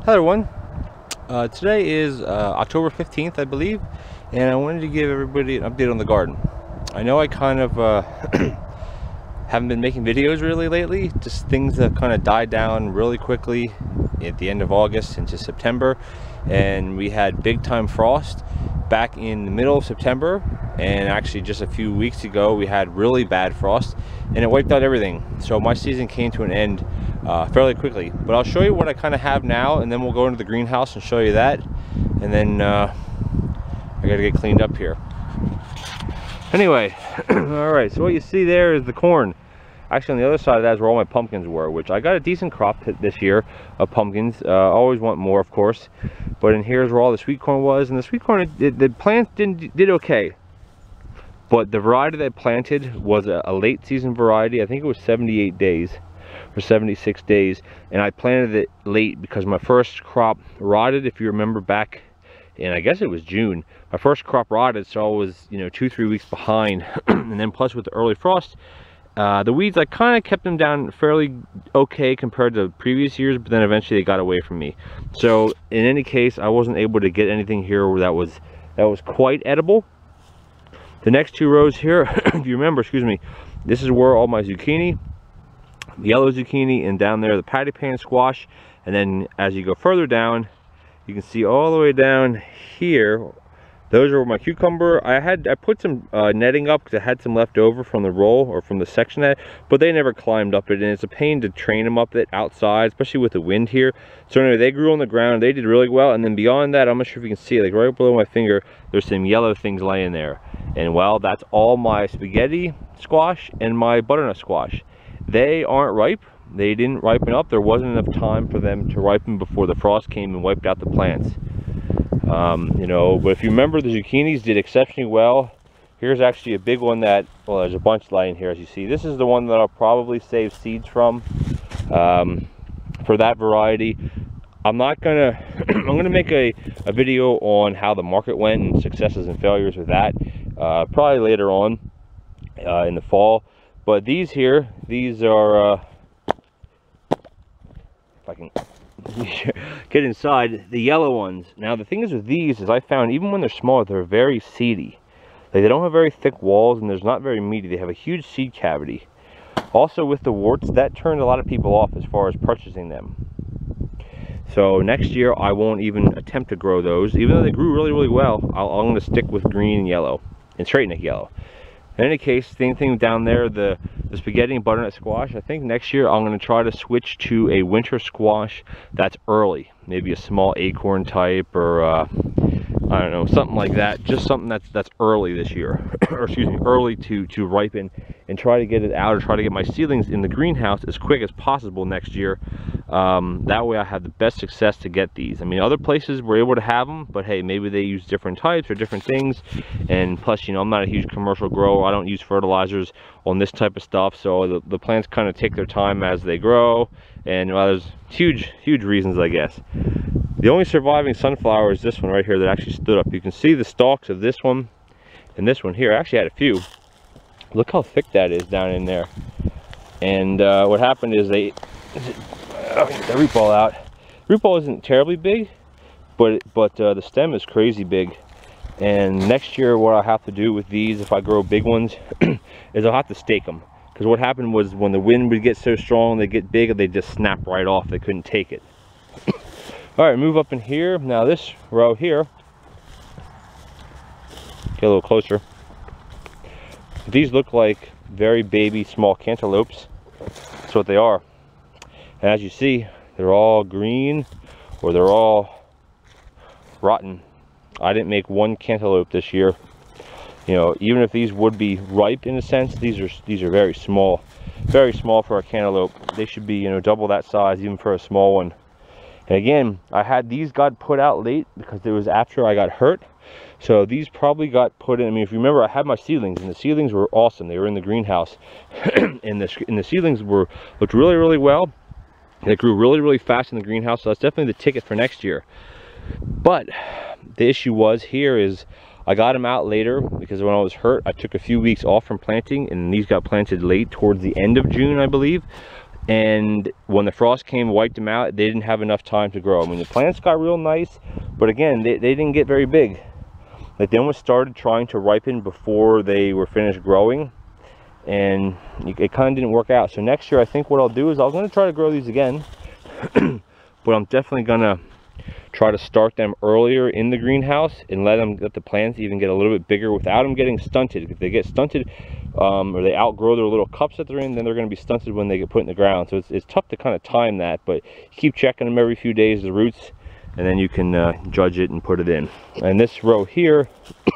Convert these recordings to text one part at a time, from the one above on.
Hello everyone. Today is October 15th, I believe, and I wanted to give everybody an update on the garden. I know I kind of haven't been making videos really lately, just things that kind of died down really quickly at the end of August into September, and we had big time frost back in the middle of September, and actually just a few weeks ago we had really bad frost and it wiped out everything. So my season came to an end fairly quickly, but I'll show you what I kind of have now, and then we'll go into the greenhouse and show you that, and then I gotta get cleaned up here. Anyway, all right, so what you see there is the corn. Actually, on the other side of that is where all my pumpkins were, which I got a decent crop this year of pumpkins. Always want more, of course, but in here's where all the sweet corn was, and the sweet corn, the plants did okay, but the variety that I planted was a late season variety. I think it was 78 days or 76 days, and I planted it late because my first crop rotted. If you remember back in, I guess it was June, my first crop rotted, so I was 2-3 weeks behind. And then plus with the early frost, the weeds, I kind of kept them down fairly okay compared to previous years, but then eventually they got away from me. So in any case, I wasn't able to get anything here that was quite edible. The next two rows here, if you remember, excuse me, this is where all my zucchini, yellow zucchini, and down there the patty pan squash. And then as you go further down, you can see all the way down here, those are my cucumber. I put some netting up because I had some left over from the roll or from the section net, but they never climbed up it, and it's a pain to train them up it outside, especially with the wind here. So anyway, they grew on the ground, they did really well. And then beyond that, I'm not sure if you can see, like right below my finger, there's some yellow things laying there. And well, that's all my spaghetti squash and my butternut squash. They aren't ripe. They didn't ripen up. There wasn't enough time for them to ripen before the frost came and wiped out the plants. But if you remember, the zucchinis did exceptionally well. Here's actually a big one that, well, there's a bunch lying here, as you see. This is the one that I'll probably save seeds from, for that variety. I'm not gonna, I'm gonna make a video on how the market went and successes and failures with that, probably later on in the fall. But these here, these are, if I can get inside, the yellow ones. Now the thing is with these is I found even when they're small, they're very seedy. Like, they don't have very thick walls and there's not very meaty. They have a huge seed cavity. Also with the warts, that turned a lot of people off as far as purchasing them. So next year I won't even attempt to grow those, even though they grew really well. I'm going to stick with green and yellow and straight neck yellow. In any case, same thing down there, the spaghetti and butternut squash. I think next year I'm going to try to switch to a winter squash that's early, maybe a small acorn type, or I don't know, something like that. Just something that's early this year, or excuse me, early to ripen, and try to get it out, or try to get my seedlings in the greenhouse as quick as possible next year. That way I have the best success to get these. I mean, other places were able to have them, but hey, maybe they use different types or different things. And plus, I'm not a huge commercial grower. I don't use fertilizers on this type of stuff, so the plants kind of take their time as they grow. And well, there's huge reasons, I guess. The only surviving sunflower is this one right here that actually stood up. You can see the stalks of this one and this one here. I actually had a few. Look how thick that is down in there. And what happened is get the root ball out. Root ball isn't terribly big, but the stem is crazy big. And next year what I'll have to do with these, if I grow big ones, is I'll have to stake them. Because what happened was when the wind would get so strong, they get big, and they just snap right off. They couldn't take it. All right, move up in here. Now this row here, get a little closer. These look like very baby small cantaloupes. That's what they are. And as you see, they're all green or they're all rotten. I didn't make one cantaloupe this year. Even if these would be ripe in a sense, these are very small for a cantaloupe. They should be double that size even for a small one. And again, these got put out late because it was after I got hurt. So these probably got put in. I mean, if you remember, I had my seedlings, and the seedlings were awesome. They were in the greenhouse, and the seedlings looked really well. They grew really fast in the greenhouse. So that's definitely the ticket for next year. But the issue was here is I got them out later because when I was hurt, I took a few weeks off from planting, and these got planted late towards the end of June, I believe. and when the frost came, wiped them out. They didn't have enough time to grow. I mean, the plants got real nice, but again, they didn't get very big. Like, they almost started trying to ripen before they were finished growing, and it kind of didn't work out. So next year, I think what I'll do is I'm going to try to grow these again, but I'm definitely going to try to start them earlier in the greenhouse and let the plants even get a little bit bigger without them getting stunted. If they get stunted, or they outgrow their little cups that they're in, then they're going to be stunted when they get put in the ground. So it's tough to kind of time that, but keep checking them every few days, the roots, and then you can judge it and put it in. And this row here, I'm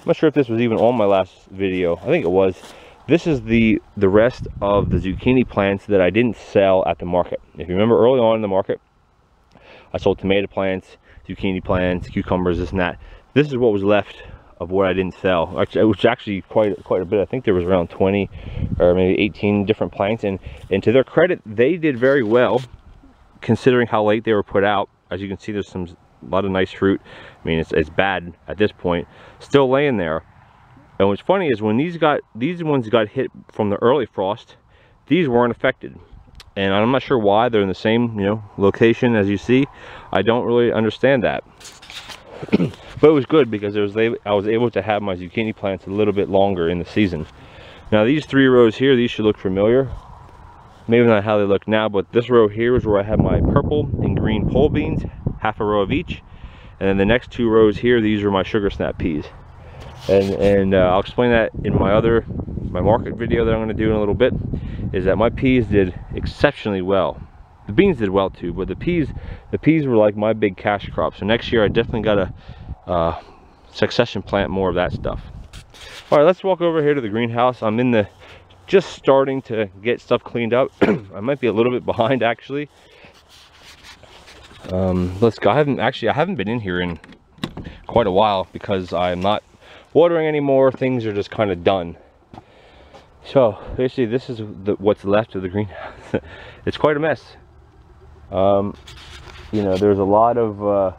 not sure if this was even on my last video. I think it was. This is the rest of the zucchini plants that I didn't sell at the market. If you remember, early on in the market, I sold tomato plants, zucchini plants, cucumbers, this and that. This is what was left of what I didn't sell, which actually quite a bit. I think there was around 20 or maybe 18 different plants, and to their credit, they did very well considering how late they were put out. As you can see, there's a lot of nice fruit. I mean, it's bad at this point, still laying there. And what's funny is when these ones got hit from the early frost, these weren't affected. And I'm not sure why. They're in the same, location as you see. I don't really understand that. But it was good because I was able to have my zucchini plants a little bit longer in the season. Now these 3 rows here, these should look familiar. Maybe not how they look now, but this row here is where I have my purple and green pole beans, half a row of each. And then the next 2 rows here, these are my sugar snap peas. And I'll explain that in my market video that I'm going to do in a little bit. Is that my peas did exceptionally well. The beans did well too, but the peas were like my big cash crop. So next year I definitely got to succession plant more of that stuff. All right, let's walk over here to the greenhouse. I'm just starting to get stuff cleaned up. I might be a little bit behind actually. Let's go. I haven't been in here in quite a while because I'm not watering anymore. Things are just kind of done. So basically this is what's left of the greenhouse. It's quite a mess. There's a lot of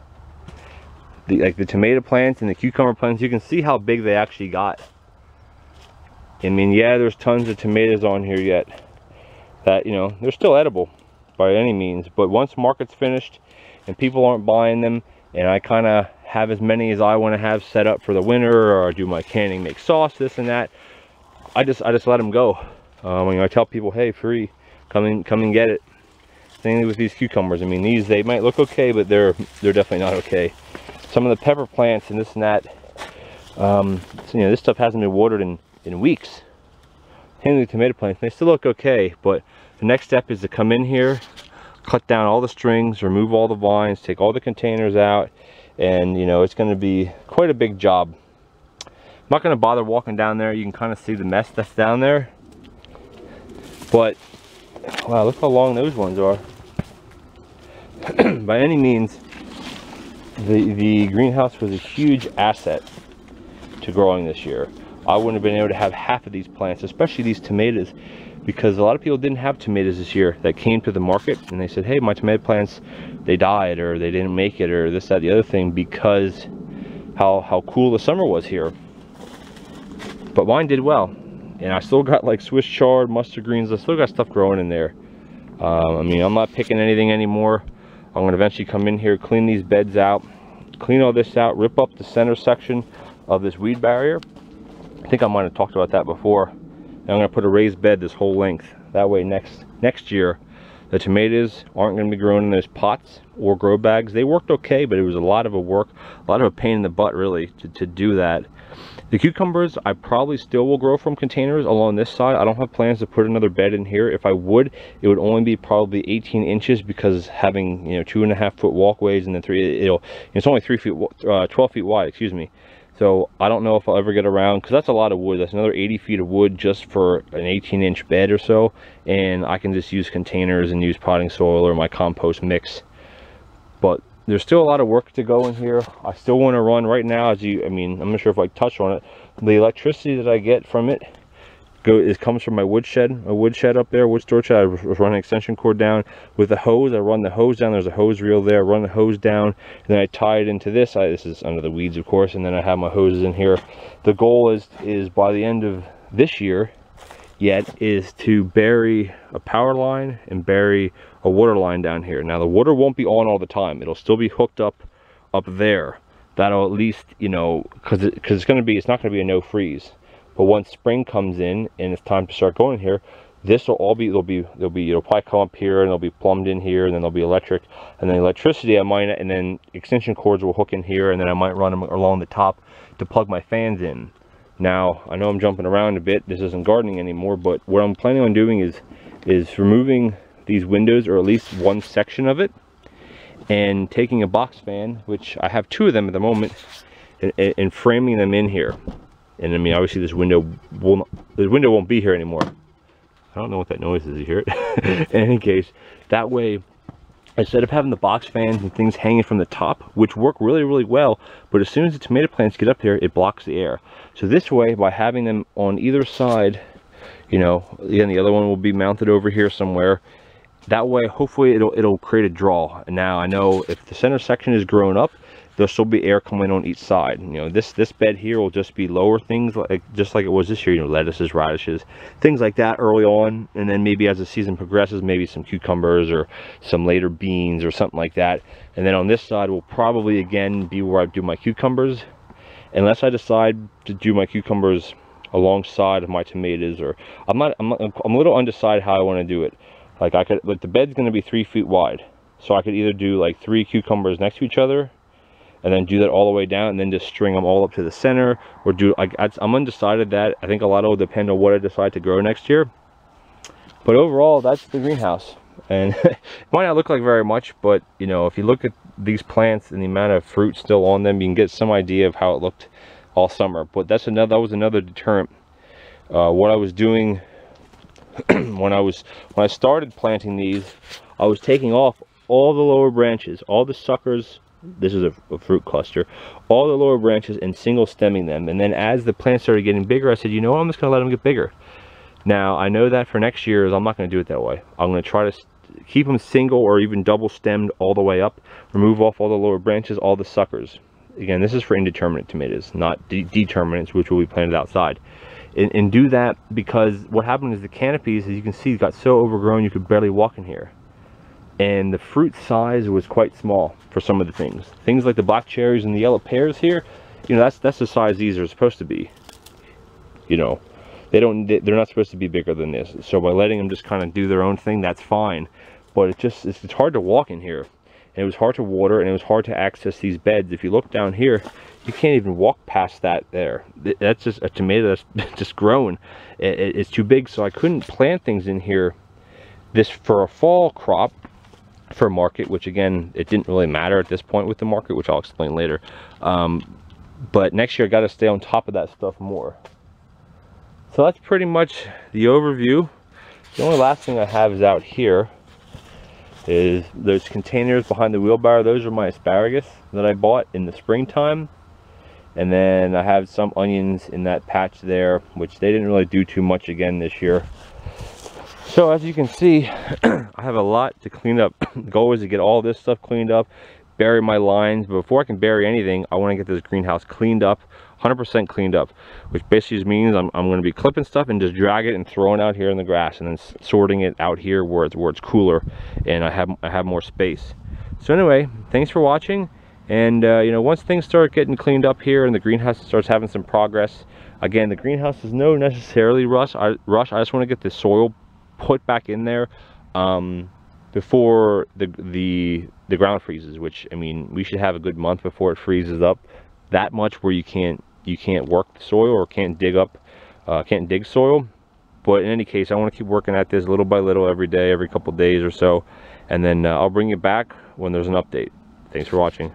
the tomato plants and the cucumber plants. You can see how big they actually got. I mean, yeah, there's tons of tomatoes on here yet that, they're still edible by any means, but once market's finished and people aren't buying them, and I kind of have as many as I want to have set up for the winter, or do my canning, make sauce, this and that, I just let them go. I tell people, hey, free, come and get it. Same with these cucumbers. I mean, they might look okay, but they're definitely not okay. Some of the pepper plants and this and that, this stuff hasn't been watered in weeks. And the tomato plants, they still look okay, but the next step is to come in here, cut down all the strings, remove all the vines, take all the containers out, and it's going to be quite a big job. I'm not going to bother walking down there. You can kind of see the mess that's down there, but wow, look how long those ones are. By any means, the greenhouse was a huge asset to growing this year. I wouldn't have been able to have half of these plants, especially these tomatoes, because a lot of people didn't have tomatoes this year that came to the market and they said, hey, my tomato plants, they died, or they didn't make it, or this, that, the other thing, because how cool the summer was here. But mine did well, and I still got like Swiss chard, mustard greens. I still got stuff growing in there. I mean, I'm not picking anything anymore. I'm going to eventually come in here, clean these beds out, clean all this out, rip up the center section of this weed barrier. I think I might have talked about that before. And I'm going to put a raised bed this whole length. That way next year, the tomatoes aren't going to be grown in those pots or grow bags. They worked okay, but it was a lot of a pain in the butt really to do that. The cucumbers, I probably still will grow from containers along this side. I don't have plans to put another bed in here. If I would, it would only be probably 18 inches because having 2.5 foot walkways and then it's only 12 feet wide, excuse me. So I don't know if I'll ever get around, because that's a lot of wood. That's another 80 feet of wood just for an 18-inch bed or so, and I can just use containers and use potting soil or my compost mix. But there's still a lot of work to go in here. I still want to run right now, I'm not sure if I touch on it, the electricity that I get from it comes from my woodshed, up there, wood storage shed. I run an extension cord down with the hose. I run the hose down. There's a hose reel there. Run the hose down, and then I tie it into this. This is under the weeds, of course, and then I have my hoses in here. The goal is by the end of this year, yet is to bury a power line and bury a water line down here. Now the water won't be on all the time. It'll still be hooked up there. That'll at least, you know, because it's not gonna be a no freeze. But once spring comes in and it's time to start going here, this will all be, it'll probably come up here and it'll be plumbed in here, and then there'll be electric, and then electricity and then extension cords will hook in here, and then I might run them along the top to plug my fans in. Now, I know I'm jumping around a bit, this isn't gardening anymore, but what I'm planning on doing is removing these windows, or at least one section of it, and taking a box fan, which I have 2 of them at the moment, and framing them in here. And I mean, obviously this window won't be here anymore. I don't know what that noise is, you hear it? In any case, that way, instead of having the box fans and things hanging from the top, which work really, really well, but as soon as the tomato plants get up there, it blocks the air. So this way, by having them on either side, you know, again, the other one will be mounted over here somewhere. That way, hopefully it'll create a draw. And now I know if the center section is grown up, there'll still be air coming on each side. You know, this bed here will just be lower things, just like it was this year, you know, lettuces, radishes, things like that early on, and then maybe as the season progresses, maybe some cucumbers or some later beans or something like that. And then on this side will probably again be where I do my cucumbers, unless I decide to do my cucumbers alongside of my tomatoes, or I'm a little undecided how I want to do it. Like the bed's going to be 3 feet wide, so I could either do like 3 cucumbers next to each other and then do that all the way down, and then just string them all up to the center, or do like, I'm undecided. That I think a lot will depend on what I decide to grow next year. But overall, that's the greenhouse, and it might not look like very much, but you know, if you look at these plants and the amount of fruit still on them, you can get some idea of how it looked all summer. But that was another deterrent. What I was doing when I started planting these, I was taking off all the lower branches, all the suckers. This is a fruit cluster, all the lower branches, and single stemming them. And then as the plants started getting bigger, I said, you know what, I'm just going to let them get bigger. Now I know that for next year I'm not going to do it that way. I'm going to try to keep them single or even double stemmed all the way up, remove off all the lower branches, all the suckers. Again, this is for indeterminate tomatoes, not determinants, which will be planted outside. And do that because what happened is the canopies, as you can see, got so overgrown you could barely walk in here. And the fruit size was quite small for some of the things. Things like the black cherries and the yellow pears here, you know, that's the size these are supposed to be. You know, they're not supposed to be bigger than this. So by letting them just kind of do their own thing, that's fine. But it's hard to walk in here. And it was hard to water, and it was hard to access these beds. If you look down here, you can't even walk past that there. That's just a tomato that's just grown. It's too big, so I couldn't plant things in here this for a fall crop for market, which again, it didn't really matter at this point with the market, which I'll explain later. But next year I got to stay on top of that stuff more. So that's pretty much the overview. The only last thing I have is out here is those containers behind the wheelbarrow. Those are my asparagus that I bought in the springtime, and then I have some onions in that patch there, which they didn't really do too much again this year. So as you can see, I have a lot to clean up. The goal is to get all this stuff cleaned up, bury my lines. But before I can bury anything, I want to get this greenhouse cleaned up, 100% cleaned up, which basically just means I'm going to be clipping stuff and just drag it and throwing it out here in the grass, and then sorting it out here where it's cooler and I have more space. So anyway, thanks for watching. And you know, once things start getting cleaned up here and the greenhouse starts having some progress, again, the greenhouse is no necessarily rush. I just want to get the soil put back in there before the ground freezes, which, I mean, we should have a good month before it freezes up that much where you can't work the soil or can't dig soil. But in any case, I want to keep working at this little by little every day, every couple days or so, and then I'll bring you back when there's an update. Thanks for watching.